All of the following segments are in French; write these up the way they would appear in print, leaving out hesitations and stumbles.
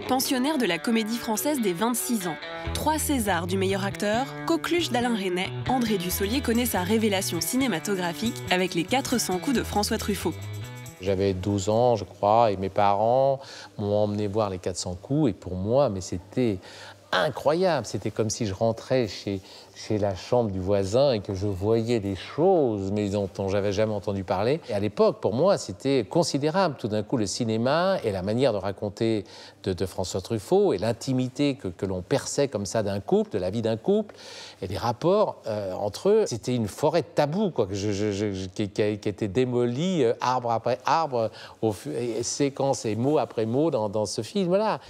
Pensionnaire de la Comédie Française dès 26 ans, 3 Césars du meilleur acteur, coqueluche d'Alain Resnais, André Dussolier connaît sa révélation cinématographique avec Les 400 coups de François Truffaut. J'avais 12 ans, je crois, et mes parents m'ont emmené voir Les 400 coups. Et pour moi, mais c'était incroyable. C'était comme si je rentrais chez la chambre du voisin et que je voyais des choses, mais dont j'avais jamais entendu parler. Et à l'époque, pour moi, c'était considérable. Tout d'un coup, le cinéma et la manière de raconter de François Truffaut et l'intimité que l'on perçait comme ça d'un couple, de la vie d'un couple, et les rapports entre eux. C'était une forêt de tabous, quoi, qui a été démolie arbre après arbre, séquence et mot après mot dans ce film-là.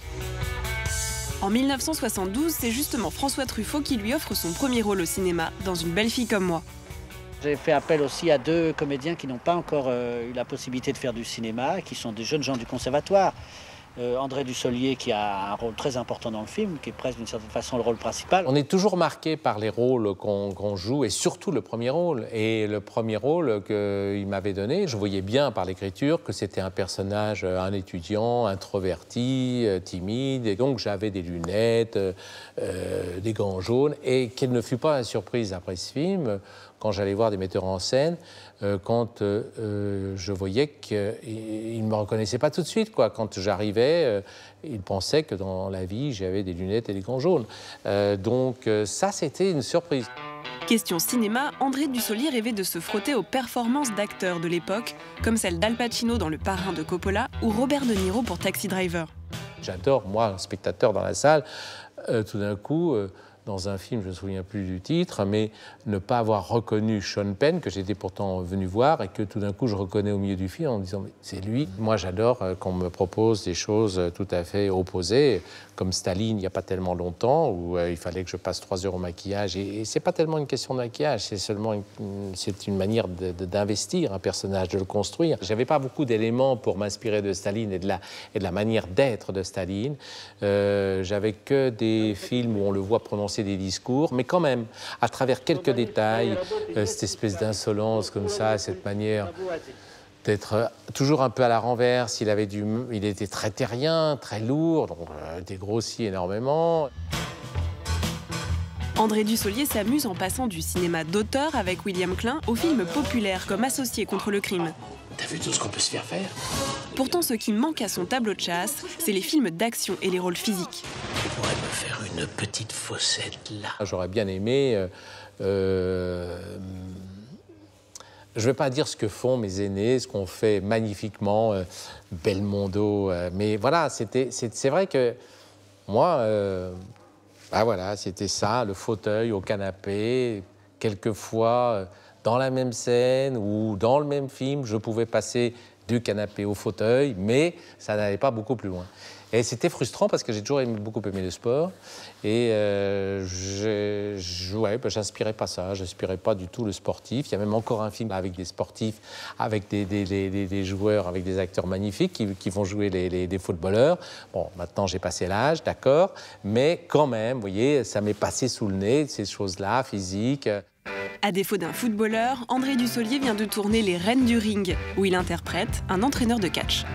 En 1972, c'est justement François Truffaut qui lui offre son premier rôle au cinéma, dans Une belle fille comme moi. J'ai fait appel aussi à 2 comédiens qui n'ont pas encore eu la possibilité de faire du cinéma, qui sont des jeunes gens du conservatoire. André Dussolier, qui a un rôle très important dans le film, qui est presque d'une certaine façon le rôle principal. On est toujours marqué par les rôles qu'on joue, et surtout le premier rôle. Et le premier rôle qu'il m'avait donné, je voyais bien par l'écriture que c'était un personnage, un étudiant, introverti, timide, et donc j'avais des lunettes, des gants jaunes, et quelle ne fut pas la surprise après ce film, quand j'allais voir des metteurs en scène, quand je voyais qu'ils ne me reconnaissaient pas tout de suite, quoi. Quand j'arrivais, ils pensaient que dans la vie, j'avais des lunettes et des gants jaunes. Donc ça, c'était une surprise. Question cinéma, André Dussolier rêvait de se frotter aux performances d'acteurs de l'époque, comme celle d'Al Pacino dans Le Parrain de Coppola ou Robert De Niro pour Taxi Driver. J'adore, moi, un spectateur dans la salle, tout d'un coup... dans un film, je ne me souviens plus du titre, mais ne pas avoir reconnu Sean Penn, que j'étais pourtant venu voir, et que tout d'un coup je reconnais au milieu du film en me disant « c'est lui ». Moi j'adore qu'on me propose des choses tout à fait opposées, comme Staline il n'y a pas tellement longtemps, où il fallait que je passe 3 heures au maquillage. Et c'est pas tellement une question de maquillage, c'est seulement une manière d'investir un personnage, de le construire. J'avais pas beaucoup d'éléments pour m'inspirer de Staline et de la manière d'être de Staline. J'avais que des films où on le voit prononcer des discours, mais quand même, à travers quelques détails, cette espèce d'insolence comme ça, cette manière d'être toujours un peu à la renverse. Il était très terrien, très lourd, donc dégrossi énormément. André Dussolier s'amuse en passant du cinéma d'auteur avec William Klein au film populaire comme Associé contre le crime. T'as vu tout ce qu'on peut se faire faire? Pourtant, ce qui manque à son tableau de chasse, c'est les films d'action et les rôles physiques. Tu pourrais me faire une petite fossette là. J'aurais bien aimé... je ne vais pas dire ce que font mes aînés, ce qu'on fait magnifiquement, Belmondo, mais voilà, c'est vrai que moi, bah voilà, c'était ça, le fauteuil au canapé, quelquefois dans la même scène ou dans le même film, je pouvais passer du canapé au fauteuil, mais ça n'allait pas beaucoup plus loin. Et c'était frustrant parce que j'ai toujours beaucoup aimé le sport et j'inspirais pas ça, j'inspirais pas du tout le sportif. Il y a même encore un film avec des sportifs, avec des joueurs, avec des acteurs magnifiques qui vont jouer des footballeurs. Bon, maintenant j'ai passé l'âge, d'accord, mais quand même, vous voyez, ça m'est passé sous le nez, ces choses-là, physiques. À défaut d'un footballeur, André Dussolier vient de tourner Les Reines du Ring, où il interprète un entraîneur de catch.